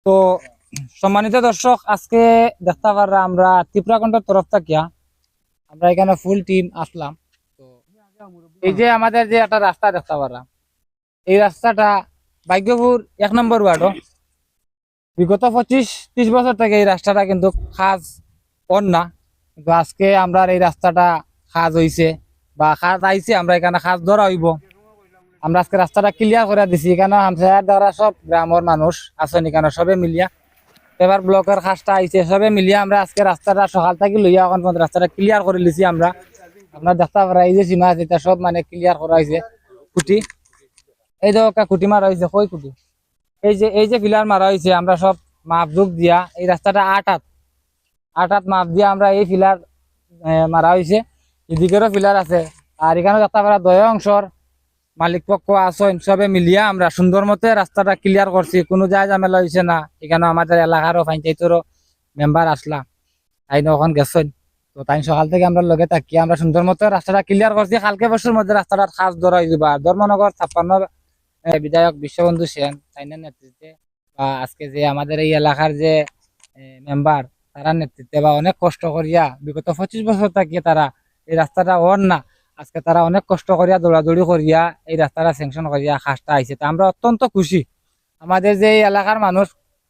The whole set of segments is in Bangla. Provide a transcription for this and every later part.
তো সম্মানিত দর্শক, আজকে দেখতে পাররা আমরা ত্রিপুরাকণ্ঠের তরফ থেকে আমরা এখানে ফুল টিম আসলাম। তো এই যে আমাদের যে একটা রাস্তা দেখতে পারলাম, এই রাস্তাটা ভাগ্যপুর 1 নম্বর ওয়ার্ডও বিগত 25-30 বছর থেকে এই রাস্তাটা কিন্তু কাজ কর না, কিন্তু আজকে আমরা এই রাস্তাটা কাজ হইছে বা কাজ আইছে, আমরা এখানে কাজ ধরা হইব। আমরা আজকে রাস্তাটা ক্লিয়ার করে দিছি। এখানে হামসার দ্বারা সব গ্রামের মানুষ আছেন, এখানে সবে মিলিয়া এবার ব্লকের কাজটা আইছে, সবে মিলিয়া আমরা আজকে রাস্তাটা সকাল থেকে লইয়া এখন পর্যন্ত রাস্তাটা ক্লিয়ার করে লিছি। আমরা আপনার দেখতে পারা এই যে সীমা আছে এটা সব মানে ক্লিয়ার করা হয়েছে। খুঁটি এই যে একটা খুঁটি মারা হয়েছে, কই খুঁটি এই যে ফিলার মারা হয়েছে, আমরা সব মাপ যোগ দিয়া এই রাস্তাটা 8 হাত মাপ দিয়া আমরা এই ফিলার মারা হয়েছে। এদিকেরও ফিলার আছে, আর এখানে দেখতে পারা দয়া অংশর মালিক পক্ষ আসেন, সবে মিলিয়া আমরা সুন্দর মতে রাস্তাটা ক্লিয়ার করছি, কোনো যায় ঝামেলা হয়েছে না। এখানে আমাদের এলাকারও পঞ্চায়েতেরও মেম্বার আসলা, তাই ওখান গেছেন। তো তাই সকাল থেকে আমরা লগে থাকি আমরা সুন্দর মতো রাস্তাটা ক্লিয়ার করছি। কালকে বছর মধ্যে রাস্তাটার কাজ ধরা হয়ে যাবে। আর ধর্মনগর 56 বিধায়ক বিশ্ববন্ধু সেন তাইনের নেতৃত্বে বা আজকে যে আমাদের এই এলাকার যে মেম্বার তারা নেতৃত্বে বা অনেক কষ্ট করিয়া বিগত 25 বছর থাকিয়ে তারা এই রাস্তাটা ওর না, আজকে তারা অনেক কষ্ট করিয়া দৌড়াদৌড়ি করিয়া এই রাস্তাটা স্যাংশন করিয়া কাজটা আইছে। তা আমরা অত্যন্ত খুশি, আমাদের যে এই এলাকার মানুষ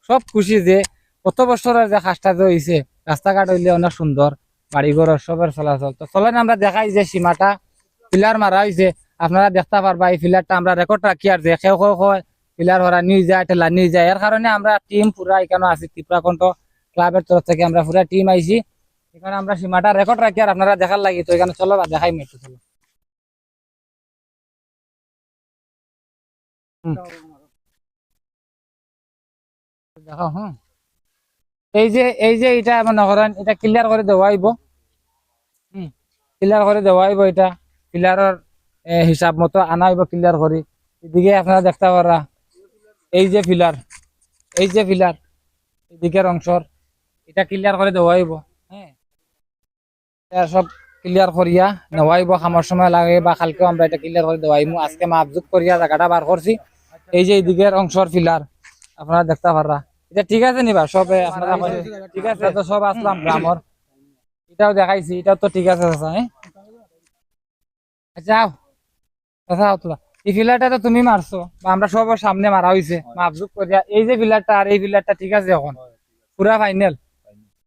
সব খুশি যে কত বছরের যে কাজটা যে হয়েছে, রাস্তাঘাট হইলে অনেক সুন্দর, বাড়িঘর সবের চলাচল। তো চলেন আমরা দেখাই যে সীমাটা পিলার মারা হয়েছে, আপনারা দেখতে পারবা। এই পিলারটা আমরা রেকর্ড রাখি, আর যে কেউ কেউ পিলার হরা নিয়ে যায়, ঠেলা নিয়ে যায়। এর কারণে আমরা টিম পুরা এখানে আছি, ত্রিপুরাকণ্ঠ ক্লাবের তরফ থেকে আমরা পুরা টিম আইছি এখানে। আমরা সীমাটা রেকর্ড রাখি আর আপনারা দেখার লাগি। তো এখানে চলো দেখাই মেট্রো চলো। দেখাও। হ্যাঁ, এই যে এটা মনে করেন এটা ক্লিয়ার করে দেওয়া হইব। ক্লিয়ার করে দেওয়া হইব, এটা ক্লিয়ারের হিসাব মতো আনা হইব ক্লিয়ার করি। এদিকে আপনারা দেখতে পারা এই যে ফিলার এদিকের অংশর এটা ক্লিয়ার করে দেওয়া হইব। হ্যাঁ, এটা সব ক্লিয়ার করিয়া নেওয়া হইব, খামার সময় লাগে বা কালকেও আমরা এটা ক্লিয়ার করে দেওয়া হইব। আজকে মাপজুপ করিয়া জায়গাটা বার করছি। এই যে এদিকের অংশর ফিলার আপনারা দেখতে পারা, এটা ঠিক আছে নিবা সবে আপনারা ঠিক আছে। তো সব আসলাম গ্রামর, এটাও দেখাইছি, এটাও তো ঠিক আছে। হ্যাঁ, আচ্ছা আচ্ছা তোলা এই ফিলারটা তো তুমি মারছো বা আমরা সবার সামনে মারা হয়েছে মাপজুপ করিয়া। এই যে ফিলারটা আর এই ফিলারটা ঠিক আছে, এখন পুরা ফাইনাল,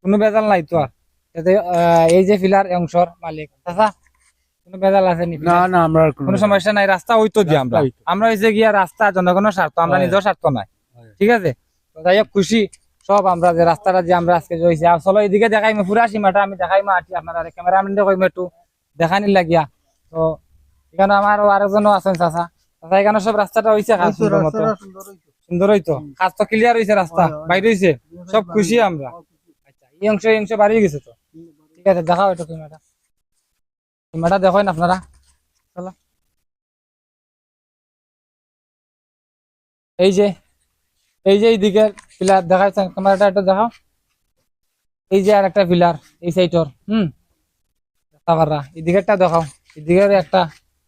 কোনো বেজাল নাই তো। আর এতে, এই যে ফিলার অংশর মালিক আচ্ছা কোনো বেজাল আছে নি? না না, আমরা কোনো সমস্যা নাই, রাস্তা হইতো দিয়ে আমরা আমরা হয়েছে গিয়া রাস্তা জনগণের স্বার্থ, আমরা নিজের স্বার্থ নাই। ঠিক আছে, তো যাই হোক খুশি সব আমরা যে রাস্তাটা যে আমরা আজকে হয়েছে। আর চলো এদিকে দেখাই পুরা সীমাটা আমি দেখাই আছি, আপনারা ক্যামেরাম্যানটা কইম একটু দেখানি লাগিয়া। তো এখানে আমার আরেকজনও আছেন চাচা, চাচা এখানে সব রাস্তাটা হয়েছে কাজ সুন্দর মতো, সুন্দর হইতো কাজ তো ক্লিয়ার হয়েছে, রাস্তা বাইরে হয়েছে, সব খুশি আমরা। আচ্ছা এই অংশ বাড়িয়ে গেছে তো, ঠিক আছে দেখাও এটা সীমাটা, সীমাটা দেখেন আপনারা। চলো এই যে এই দিকের পিলার দেখাইছেন, ক্যামেরাটা একটু দেখাও। এই যে আর একটা পিলার এই সাইডর তারপরা এদিকেরটা দেখাও, এদিকের একটা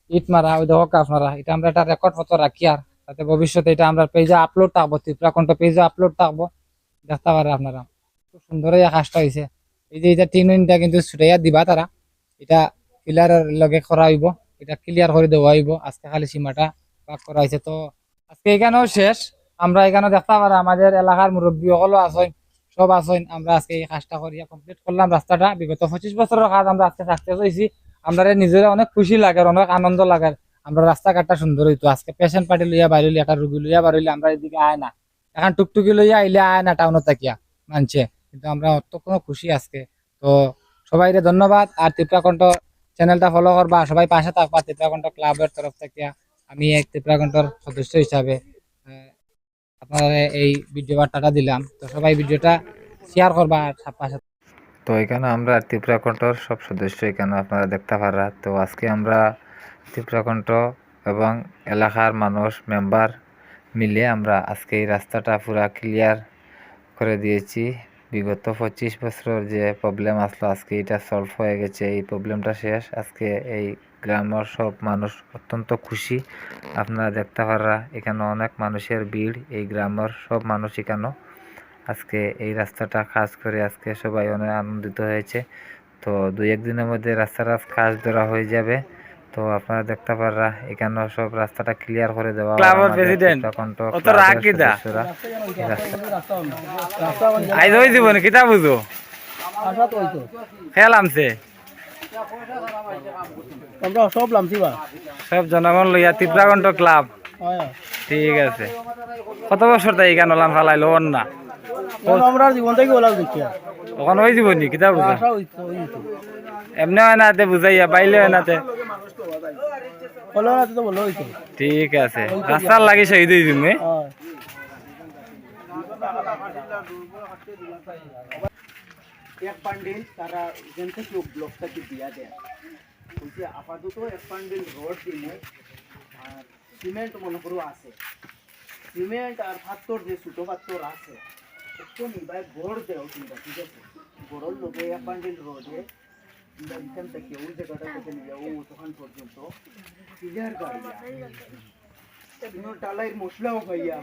ইট মারা ওই দেখো আপনারা। এটা আমরা একটা রেকর্ড মতো রাখি, আর তাতে ভবিষ্যতে এটা আমরা পেজে আপলোড থাকবো, ত্রিপুরাকণ্ঠ পেজে আপলোড থাকবো, দেখতে পারে আপনারা। খুব সুন্দর এই কাজটা হয়েছে। এই যে এটা টিনটা কিন্তু ছুটাইয়া দিবা তারা, এটা পিলারের লগে করা হইব, এটা ক্লিয়ার করে দেওয়া হইব। আজকে খালি সীমাটা ভাগ করা হয়েছে। তো আজকে এখানেও শেষ, আমরা এখানে দেখতে পারা আমাদের এলাকার মুরব্বী সকলও আছেন, সব আছেন। আমরা আজকে এই কাজটা করিয়া কমপ্লিট করলাম রাস্তাটা। বিগত 25 বছরের কাজ আমরা আজকে সাকসেস হয়েছি। আমরা নিজেরা অনেক খুশি লাগে, অনেক আনন্দ লাগে। আমরা রাস্তাঘাটটা সুন্দর হইতো। আজকে পেশেন্ট পার্টি লইয়া বাইরে একটা রুগী লইয়া বাড়িলে আমরা এদিকে আয় না, এখন টুকটুকি লইয়া আইলে আয় না টাউনত থাকিয়া মানছে, কিন্তু আমরা অত কোনো খুশি আজকে। তো সবাই ধন্যবাদ। আর ত্রিপুরাকণ্ঠ চ্যানেলটা ফলো করবা, সবাই পাশে থাকবা। ত্রিপুরাকণ্ঠ ক্লাবের তরফ থেকে আমি এক ত্রিপুরাকণ্ঠর সদস্য হিসাবে আপনারা এই ভিডিও বার্তাটা দিলাম। তো সবাই ভিডিওটা শেয়ার করবা আর পাশে। তো এখানে আমরা ত্রিপুরাকণ্ঠর সব সদস্য এখানে আপনারা দেখতে পারা। তো আজকে আমরা ত্রিপুরাকণ্ঠ এবং এলাকার মানুষ মেম্বার মিলে আমরা আজকে এই রাস্তাটা পুরা ক্লিয়ার করে দিয়েছি। বিগত 25 বছরের যে প্রবলেম আসলো আজকে এটা সলভ হয়ে গেছে, এই প্রবলেমটা শেষ। আজকে এই গ্রামের সব মানুষ অত্যন্ত খুশি। আপনারা দেখতে পারা এখানে অনেক মানুষের ভিড়, এই গ্রামের সব মানুষ এখানে আজকে এই রাস্তাটা কাজ করে আজকে সবাই অনেক আনন্দিত হয়েছে। তো 2-1 দিনের মধ্যে রাস্তাটা কাজ ধরা হয়ে যাবে। তো আপনারা দেখতে পাররা এখানেও সব রাস্তাটা ক্লিয়ার করে দেওয়া আর ক্লাবের আমাদের প্রেসিডেন্ট ত্রিপুরাকণ্ঠ অত রাগ ক্লাবের কিতা সদস্যরা এই আইজ হয়ে দিব না কিতা বুঝো খেয়াল আমছে আমরা সব লামছি বা সব জনগণ লইয়া ত্রিপুরাকণ্ঠ ক্লাব হ্যাঁ ঠিক আছে কত বছর তাই এখানে ওলান ফালাইলো অন না আমরা জীবন থেকে ওলা দেখি ওখানে হয়ে দিব নি কিতা বুঝো আশা হইতো এমনি হয় না তে বুঝাইয়া বাইলে হয় না তে হলো না তো বলো হইতো ঠিক আছে রাস্তার লাগি শহীদ হয়ে দিম হ্যাঁ এক পান্ডিল তারা যেন থেকে ব্লকটাকে দিয়া দেয় বলছে আপাতত এক পান্ডিল রড দিনে আর সিমেন্ট মনে করো আছে সিমেন্ট আর পাথর যে ছোটো পাথর আছে একটু নিবাই গড় দেও চিন্তা ঠিক আছে গড়র লোকে এক পান্ডিল রোডে এখান থেকে ওই জায়গাটা থেকে নিয়ে ও তখন পর্যন্ত ক্লিয়ার গাড়ি টালাইয়ের মশলাও পাইয়া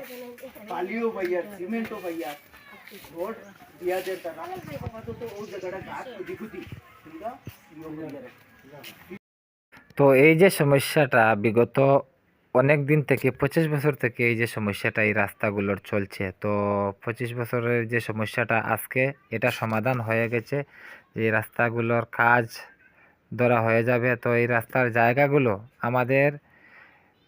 বালিও পাইয়া সিমেন্টও পাইয়া রোড দিয়া দেয় তারা আপাতত ওই জায়গাটা গাছ খুদি খুদি তোমরা তো এই যে সমস্যাটা বিগত অনেক দিন থেকে 25 বছর থেকে এই যে সমস্যাটা এই রাস্তাগুলোর চলছে, তো 25 বছরের যে সমস্যাটা আজকে এটা সমাধান হয়ে গেছে। যে এই রাস্তাগুলোর কাজ ধরা হয়ে যাবে। তো এই রাস্তার জায়গাগুলো আমাদের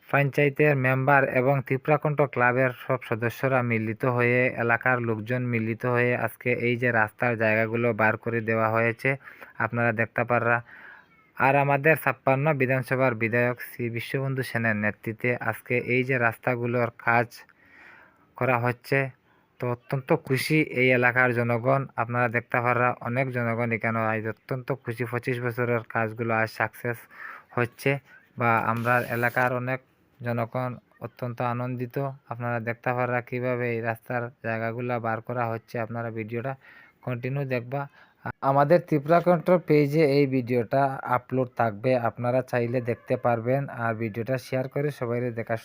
পঞ্চায়েতের মেম্বার এবং ত্রিপুরাকণ্ঠ ক্লাবের সব সদস্যরা মিলিত হয়ে এলাকার লোকজন মিলিত হয়ে আজকে এই যে রাস্তার জায়গাগুলো বার করে দেওয়া হয়েছে আপনারা দেখতে পাররা। আর আমাদের 56 বিধানসভার বিধায়ক শ্রী বিশ্ববন্ধু সেনের নেতৃত্বে আজকে এই যে রাস্তাগুলোর কাজ করা হচ্ছে, তো অত্যন্ত খুশি এই এলাকার জনগণ। আপনারা দেখতে পাররা অনেক জনগণ এখানে আজ অত্যন্ত খুশি 25 বছরের কাজগুলো আজ সাকসেস হচ্ছে বা আমরা এলাকার অনেক জনগণ অত্যন্ত আনন্দিত। আপনারা দেখতে পাররা কীভাবে এই রাস্তার জায়গাগুলো বার করা হচ্ছে। আপনারা ভিডিওটা কন্টিনিউ দেখবা। আমাদের ত্রিপুরাকণ্ঠ পেজে এই ভিডিওটা আপলোড থাকবে, আপনারা চাইলে দেখতে পারবেন। আর ভিডিওটা শেয়ার করে সবাই দেখা